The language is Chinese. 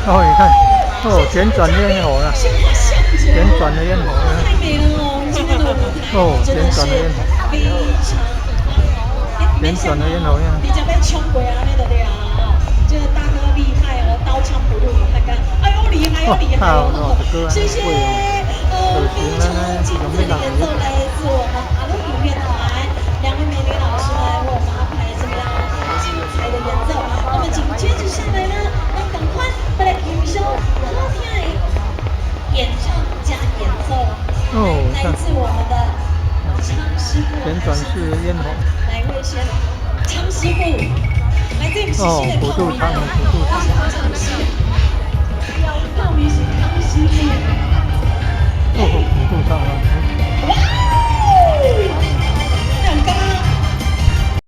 哦，你看，哦，旋转烟火啊，旋转的烟火啊，太美了哦！今天的舞台哦，真的是旋转的烟火，非常没旋转的想到哦，烟火呀，你这边冲过啊，那个对啊哦，这个大哥厉害哦，刀枪不入，看看，哎呦厉害哦，哟厉害哟！太好了，这歌啊，谢谢，贵哦，可惜非常了呢，精彩的有没让你演奏来自我们阿鲁影片团两位美女老师来为我们安排这么样精彩的演奏。那么紧接着下来呢，那赶快来欣赏好听的演唱加演奏，哦，你看，来自我们的昌师傅旋转还是式的烟火，哪一位先？昌师傅，来自我们细哦，细的辅泡米啊，助舱啊，辅助舱，我是昌师，泡米是康师傅，哦，辅助舱啊，哇哦！